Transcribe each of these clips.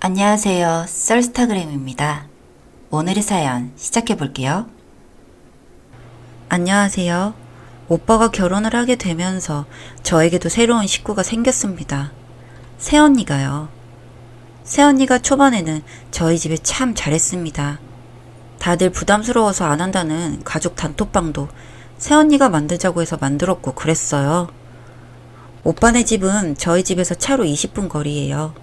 안녕하세요. 썰스타그램입니다. 오늘의 사연 시작해 볼게요. 안녕하세요. 오빠가 결혼을 하게 되면서 저에게도 새로운 식구가 생겼습니다. 새언니가요. 새언니가 초반에는 저희 집에 참 잘했습니다. 다들 부담스러워서 안 한다는 가족 단톡방도 새언니가 만들자고 해서 만들었고 그랬어요. 오빠네 집은 저희 집에서 차로 20분 거리예요.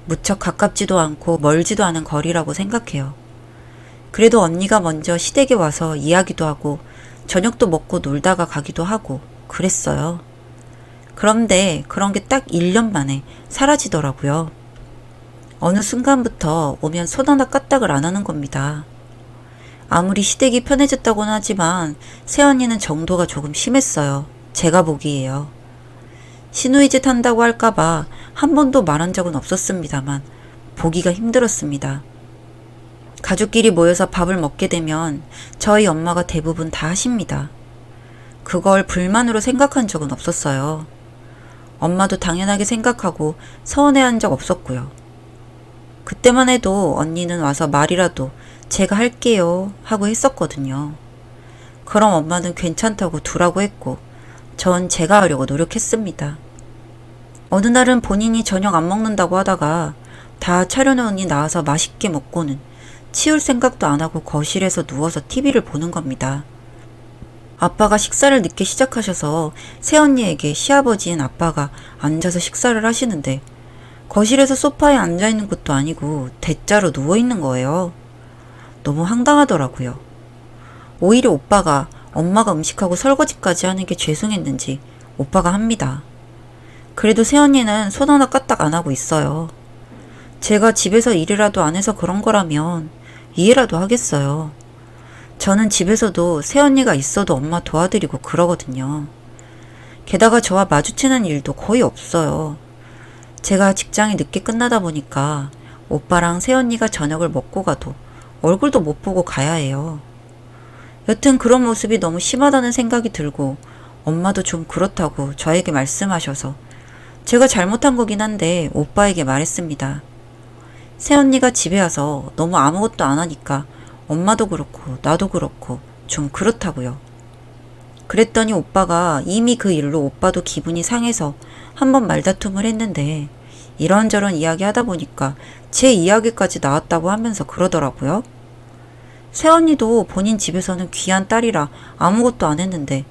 무척 가깝지도 않고 멀지도 않은 거리라고 생각해요. 그래도 언니가 먼저 시댁에 와서 이야기도 하고 저녁도 먹고 놀다가 가기도 하고 그랬어요. 그런데 그런 게 딱 1년 만에 사라지더라고요. 어느 순간부터 오면 손 하나 까딱을 안 하는 겁니다. 아무리 시댁이 편해졌다고는 하지만 새언니는 정도가 조금 심했어요. 제가 보기에요. 시누이짓 한다고 할까봐 한 번도 말한 적은 없었습니다만 보기가 힘들었습니다. 가족끼리 모여서 밥을 먹게 되면 저희 엄마가 대부분 다 하십니다. 그걸 불만으로 생각한 적은 없었어요. 엄마도 당연하게 생각하고 서운해한 적 없었고요. 그때만 해도 언니는 와서 말이라도 제가 할게요 하고 했었거든요. 그럼 엄마는 괜찮다고 두라고 했고 전 제가 하려고 노력했습니다. 어느 날은 본인이 저녁 안 먹는다고 하다가 다 차려놓으니 나와서 맛있게 먹고는 치울 생각도 안 하고 거실에서 누워서 TV를 보는 겁니다. 아빠가 식사를 늦게 시작하셔서 새언니에게 시아버지인 아빠가 앉아서 식사를 하시는데 거실에서 소파에 앉아있는 것도 아니고 대자로 누워있는 거예요. 너무 황당하더라고요. 오히려 오빠가 엄마가 음식하고 설거지까지 하는 게 죄송했는지 오빠가 합니다. 그래도 새언니는 손 하나 까딱 안 하고 있어요. 제가 집에서 일이라도 안 해서 그런 거라면 이해라도 하겠어요. 저는 집에서도 새언니가 있어도 엄마 도와드리고 그러거든요. 게다가 저와 마주치는 일도 거의 없어요. 제가 직장이 늦게 끝나다 보니까 오빠랑 새언니가 저녁을 먹고 가도 얼굴도 못 보고 가야 해요. 여튼 그런 모습이 너무 심하다는 생각이 들고 엄마도 좀 그렇다고 저에게 말씀하셔서 제가 잘못한 거긴 한데 오빠에게 말했습니다. 새언니가 집에 와서 너무 아무것도 안 하니까 엄마도 그렇고 나도 그렇고 좀 그렇다고요. 그랬더니 오빠가 이미 그 일로 오빠도 기분이 상해서 한번 말다툼을 했는데 이런저런 이야기 하다 보니까 제 이야기까지 나왔다고 하면서 그러더라고요. 새언니도 본인 집에서는 귀한 딸이라 아무것도 안 했는데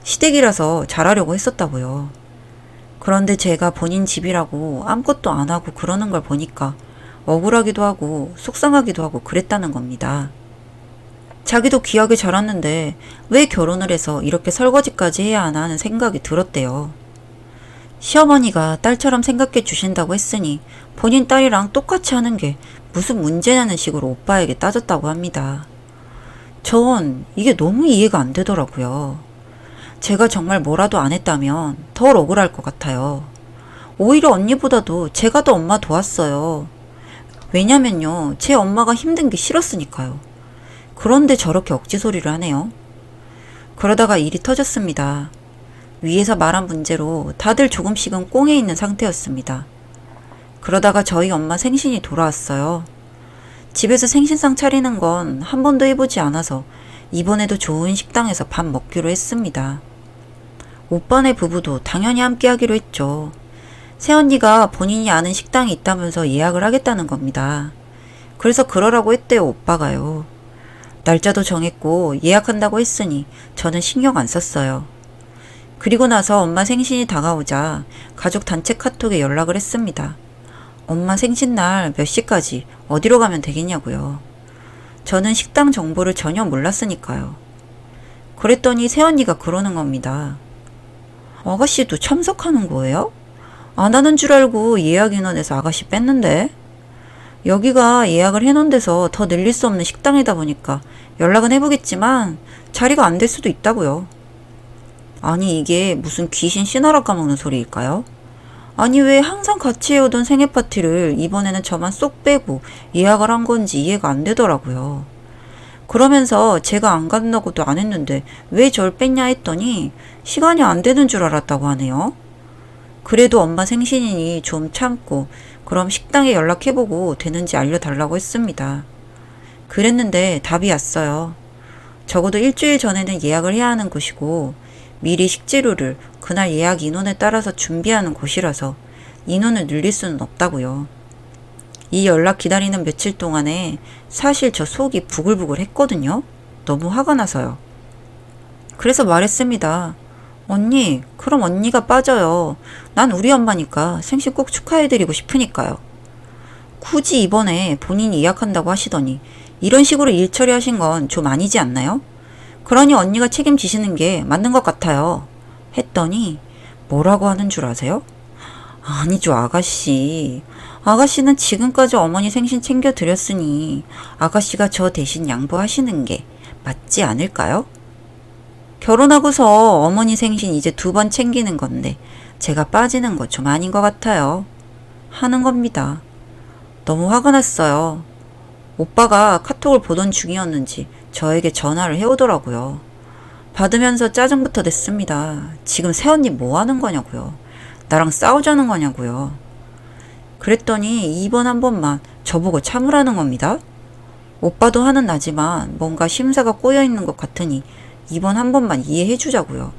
시댁이라서 잘하려고 했었다고요. 그런데 제가 본인 집이라고 아무것도 안 하고 그러는 걸 보니까 억울하기도 하고 속상하기도 하고 그랬다는 겁니다. 자기도 귀하게 자랐는데 왜 결혼을 해서 이렇게 설거지까지 해야 하나 하는 생각이 들었대요. 시어머니가 딸처럼 생각해 주신다고 했으니 본인 딸이랑 똑같이 하는 게 무슨 문제냐는 식으로 오빠에게 따졌다고 합니다. 전 이게 너무 이해가 안 되더라고요. 제가 정말 뭐라도 안 했다면 덜 억울할 것 같아요. 오히려 언니보다도 제가 더 엄마 도왔어요. 왜냐면요, 제 엄마가 힘든 게 싫었으니까요. 그런데 저렇게 억지소리를 하네요. 그러다가 일이 터졌습니다. 위에서 말한 문제로 다들 조금씩은 꽁에 있는 상태였습니다. 그러다가 저희 엄마 생신이 돌아왔어요. 집에서 생신상 차리는 건 한 번도 해보지 않아서 이번에도 좋은 식당에서 밥 먹기로 했습니다. 오빠네 부부도 당연히 함께 하기로 했죠. 새언니가 본인이 아는 식당이 있다면서 예약을 하겠다는 겁니다. 그래서 그러라고 했대요, 오빠가요. 날짜도 정했고 예약한다고 했으니 저는 신경 안 썼어요. 그리고 나서 엄마 생신이 다가오자 가족 단체 카톡에 연락을 했습니다. 엄마 생신날 몇 시까지 어디로 가면 되겠냐고요. 저는 식당 정보를 전혀 몰랐으니까요. 그랬더니 새언니가 그러는 겁니다. 아가씨도 참석하는 거예요? 안 하는 줄 알고 예약 인원에서 아가씨 뺐는데? 여기가 예약을 해놓은 데서 더 늘릴 수 없는 식당이다 보니까 연락은 해보겠지만 자리가 안 될 수도 있다고요. 아니 이게 무슨 귀신 씨나라 까먹는 소리일까요? 아니 왜 항상 같이 해오던 생일 파티를 이번에는 저만 쏙 빼고 예약을 한 건지 이해가 안 되더라고요. 그러면서 제가 안 간다고도 안 했는데 왜 절 뺐냐 했더니 시간이 안 되는 줄 알았다고 하네요. 그래도 엄마 생신이니 좀 참고 그럼 식당에 연락해보고 되는지 알려달라고 했습니다. 그랬는데 답이 왔어요. 적어도 일주일 전에는 예약을 해야 하는 곳이고 미리 식재료를 그날 예약 인원에 따라서 준비하는 곳이라서 인원을 늘릴 수는 없다고요. 이 연락 기다리는 며칠 동안에 사실 저 속이 부글부글 했거든요. 너무 화가 나서요. 그래서 말했습니다. 언니, 그럼 언니가 빠져요. 난 우리 엄마니까 생신 꼭 축하해드리고 싶으니까요. 굳이 이번에 본인이 예약한다고 하시더니 이런 식으로 일 처리하신 건 좀 아니지 않나요? 그러니 언니가 책임지시는 게 맞는 것 같아요. 했더니 뭐라고 하는 줄 아세요? 아니죠, 아가씨. 아가씨는 지금까지 어머니 생신 챙겨드렸으니 아가씨가 저 대신 양보하시는 게 맞지 않을까요? 결혼하고서 어머니 생신 이제 2번 챙기는 건데 제가 빠지는 거 좀 아닌 것 같아요. 하는 겁니다. 너무 화가 났어요. 오빠가 카톡을 보던 중이었는지 저에게 전화를 해오더라고요. 받으면서 짜증부터 냈습니다. 지금 새언니 뭐 하는 거냐고요. 나랑 싸우자는 거냐고요. 그랬더니 이번 한 번만 저보고 참으라는 겁니다. 오빠도 화는 나지만 뭔가 심사가 꼬여있는 것 같으니 이번 한 번만 이해해 주자고요.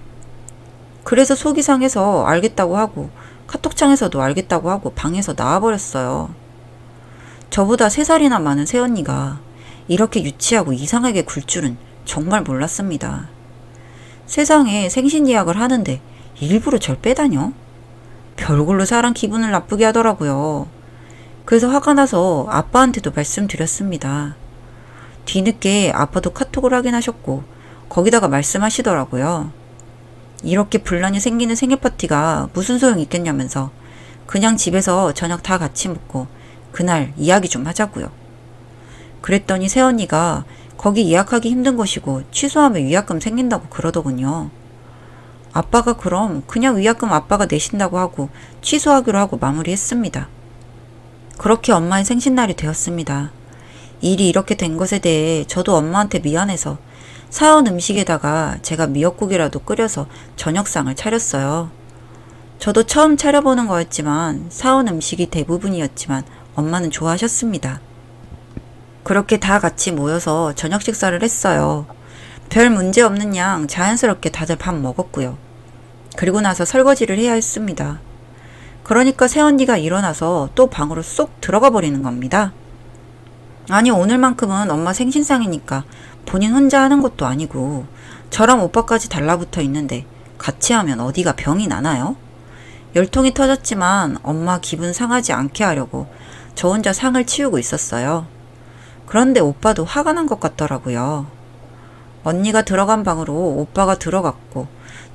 그래서 속이 상해서 알겠다고 하고 카톡창에서도 알겠다고 하고 방에서 나와버렸어요. 저보다 3살이나 많은 새언니가 이렇게 유치하고 이상하게 굴 줄은 정말 몰랐습니다. 세상에 생신 예약을 하는데 일부러 절 빼다녀? 별걸로 사람 기분을 나쁘게 하더라고요. 그래서 화가 나서 아빠한테도 말씀드렸습니다. 뒤늦게 아빠도 카톡을 확인하셨고 거기다가 말씀하시더라고요. 이렇게 분란이 생기는 생일 파티가 무슨 소용이 있겠냐면서 그냥 집에서 저녁 다 같이 먹고 그날 이야기 좀 하자고요. 그랬더니 새언니가 거기 예약하기 힘든 곳이고 취소하면 위약금 생긴다고 그러더군요. 아빠가 그럼 그냥 위약금 아빠가 내신다고 하고 취소하기로 하고 마무리했습니다. 그렇게 엄마의 생신날이 되었습니다. 일이 이렇게 된 것에 대해 저도 엄마한테 미안해서 사온 음식에다가 제가 미역국이라도 끓여서 저녁상을 차렸어요. 저도 처음 차려보는 거였지만 사온 음식이 대부분이었지만 엄마는 좋아하셨습니다. 그렇게 다 같이 모여서 저녁 식사를 했어요. 별 문제 없는 양 자연스럽게 다들 밥 먹었고요. 그리고 나서 설거지를 해야 했습니다. 그러니까 새언니가 일어나서 또 방으로 쏙 들어가 버리는 겁니다. 아니 오늘만큼은 엄마 생신상이니까 본인 혼자 하는 것도 아니고 저랑 오빠까지 달라붙어 있는데 같이 하면 어디가 병이 나나요? 열통이 터졌지만 엄마 기분 상하지 않게 하려고 저 혼자 상을 치우고 있었어요. 그런데 오빠도 화가 난 것 같더라고요. 언니가 들어간 방으로 오빠가 들어갔고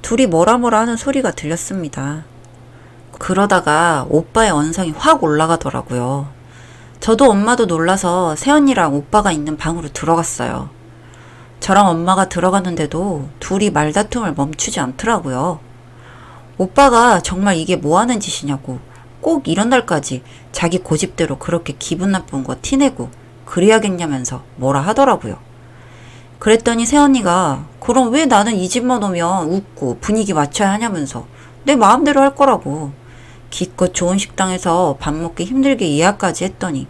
둘이 뭐라 하는 소리가 들렸습니다. 그러다가 오빠의 언성이 확 올라가더라고요. 저도 엄마도 놀라서 새언니랑 오빠가 있는 방으로 들어갔어요. 저랑 엄마가 들어갔는데도 둘이 말다툼을 멈추지 않더라고요. 오빠가 정말 이게 뭐 하는 짓이냐고 꼭 이런 날까지 자기 고집대로 그렇게 기분 나쁜 거 티내고 그래야겠냐면서 뭐라 하더라고요. 그랬더니 새언니가 그럼 왜 나는 이 집만 오면 웃고 분위기 맞춰야 하냐면서 내 마음대로 할 거라고 기껏 좋은 식당에서 밥 먹기 힘들게 예약까지 했더니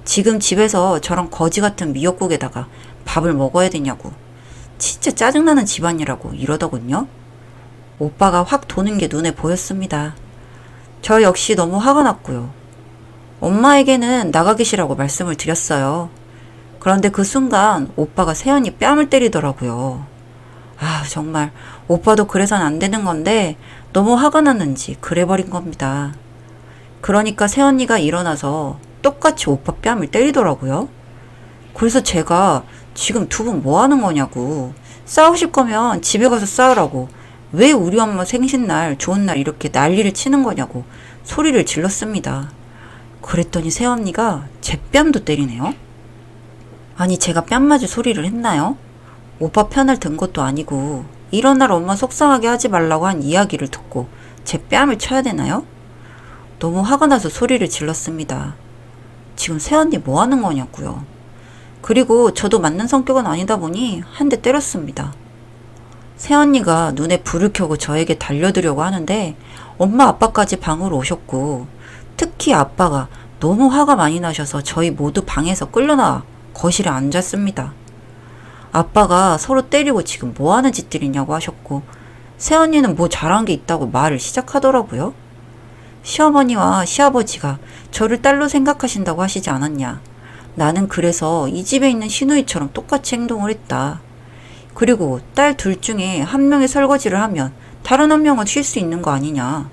지금 집에서 저런 거지 같은 미역국에다가 밥을 먹어야 되냐고 진짜 짜증나는 집안이라고 이러더군요. 오빠가 확 도는 게 눈에 보였습니다. 저 역시 너무 화가 났고요. 엄마에게는 나가 계시라고 말씀을 드렸어요. 그런데 그 순간 오빠가 새언니 뺨을 때리더라고요. 아 정말 오빠도 그래선 안 되는 건데 너무 화가 났는지 그래버린 겁니다. 그러니까 새언니가 일어나서 똑같이 오빠 뺨을 때리더라고요. 그래서 제가 지금 2분 뭐 하는 거냐고 싸우실 거면 집에 가서 싸우라고 왜 우리 엄마 생신날 좋은 날 이렇게 난리를 치는 거냐고 소리를 질렀습니다. 그랬더니 새언니가 제 뺨도 때리네요. 아니 제가 뺨 맞을 소리를 했나요? 오빠 편을 든 것도 아니고 이런 날 엄마 속상하게 하지 말라고 한 이야기를 듣고 제 뺨을 쳐야 되나요? 너무 화가 나서 소리를 질렀습니다. 지금 새언니 뭐 하는 거냐고요. 그리고 저도 맞는 성격은 아니다 보니 한 대 때렸습니다. 새언니가 눈에 불을 켜고 저에게 달려들려고 하는데 엄마 아빠까지 방으로 오셨고 특히 아빠가 너무 화가 많이 나셔서 저희 모두 방에서 끌려나와 거실에 앉았습니다. 아빠가 서로 때리고 지금 뭐 하는 짓들이냐고 하셨고, 새언니는 뭐 잘한 게 있다고 말을 시작하더라고요. 시어머니와 시아버지가 저를 딸로 생각하신다고 하시지 않았냐. 나는 그래서 이 집에 있는 시누이처럼 똑같이 행동을 했다. 그리고 딸 둘 중에 한 명이 설거지를 하면 다른 한 명은 쉴 수 있는 거 아니냐.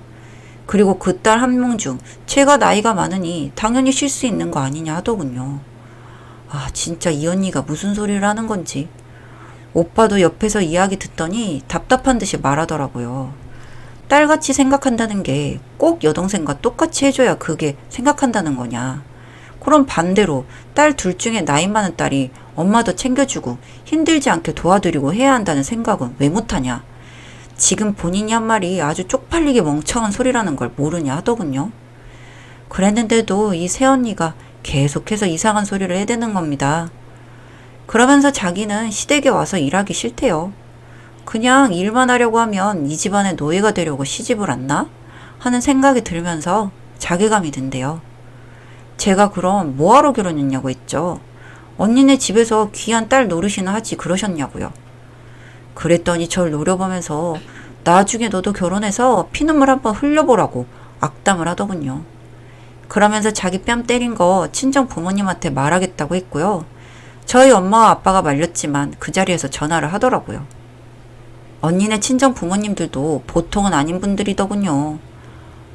그리고 그 딸 한 명 중 제가 나이가 많으니 당연히 쉴 수 있는 거 아니냐 하더군요. 아, 진짜 이 언니가 무슨 소리를 하는 건지. 오빠도 옆에서 이야기 듣더니 답답한 듯이 말하더라고요. 딸같이 생각한다는 게 꼭 여동생과 똑같이 해줘야 그게 생각한다는 거냐. 그럼 반대로 딸 둘 중에 나이 많은 딸이 엄마도 챙겨주고 힘들지 않게 도와드리고 해야 한다는 생각은 왜 못하냐. 지금 본인이 한 말이 아주 쪽팔리게 멍청한 소리라는 걸 모르냐 하더군요. 그랬는데도 이 새언니가 계속해서 이상한 소리를 해대는 겁니다. 그러면서 자기는 시댁에 와서 일하기 싫대요. 그냥 일만 하려고 하면 이 집안의 노예가 되려고 시집을 왔나? 하는 생각이 들면서 자괴감이 든대요. 제가 그럼 뭐하러 결혼했냐고 했죠. 언니네 집에서 귀한 딸 노릇이나 하지 그러셨냐고요. 그랬더니 절 노려보면서 나중에 너도 결혼해서 피눈물 한번 흘려보라고 악담을 하더군요. 그러면서 자기 뺨 때린 거 친정 부모님한테 말하겠다고 했고요. 저희 엄마와 아빠가 말렸지만 그 자리에서 전화를 하더라고요. 언니네 친정 부모님들도 보통은 아닌 분들이더군요.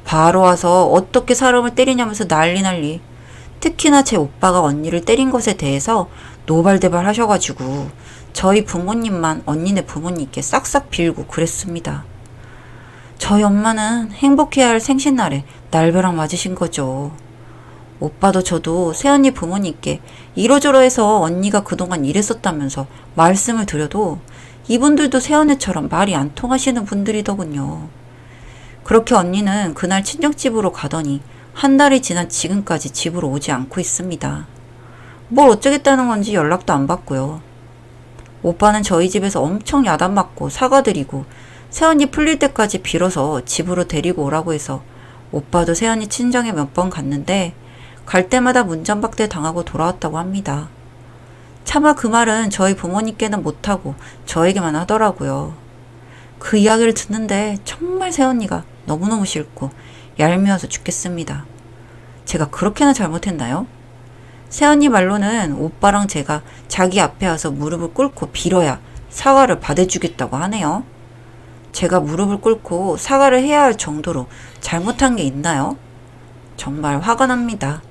바로 와서 어떻게 사람을 때리냐면서 난리. 특히나 제 오빠가 언니를 때린 것에 대해서 노발대발 하셔가지고 저희 부모님만 언니네 부모님께 싹싹 빌고 그랬습니다. 저희 엄마는 행복해야 할 생신날에 날벼락 맞으신 거죠. 오빠도 저도 새언니 부모님께 이러저러해서 언니가 그동안 이랬었다면서 말씀을 드려도 이분들도 새언니처럼 말이 안 통하시는 분들이더군요. 그렇게 언니는 그날 친정집으로 가더니 한 달이 지난 지금까지 집으로 오지 않고 있습니다. 뭘 어쩌겠다는 건지 연락도 안 받고요. 오빠는 저희 집에서 엄청 야단 맞고 사과드리고 새언니 풀릴 때까지 빌어서 집으로 데리고 오라고 해서 오빠도 새언니 친정에 몇 번 갔는데 갈 때마다 문전박대 당하고 돌아왔다고 합니다. 차마 그 말은 저희 부모님께는 못하고 저에게만 하더라고요. 그 이야기를 듣는데 정말 새언니가 너무너무 싫고 얄미워서 죽겠습니다. 제가 그렇게나 잘못했나요? 새언니 말로는 오빠랑 제가 자기 앞에 와서 무릎을 꿇고 빌어야 사과를 받아주겠다고 하네요. 제가 무릎을 꿇고 사과를 해야 할 정도로 잘못한 게 있나요? 정말 화가 납니다.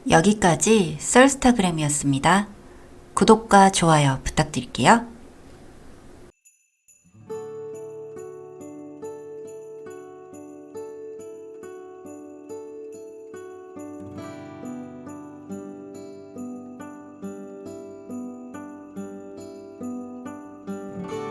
여기까지 썰스타그램이었습니다. 구독과 좋아요 부탁드릴게요.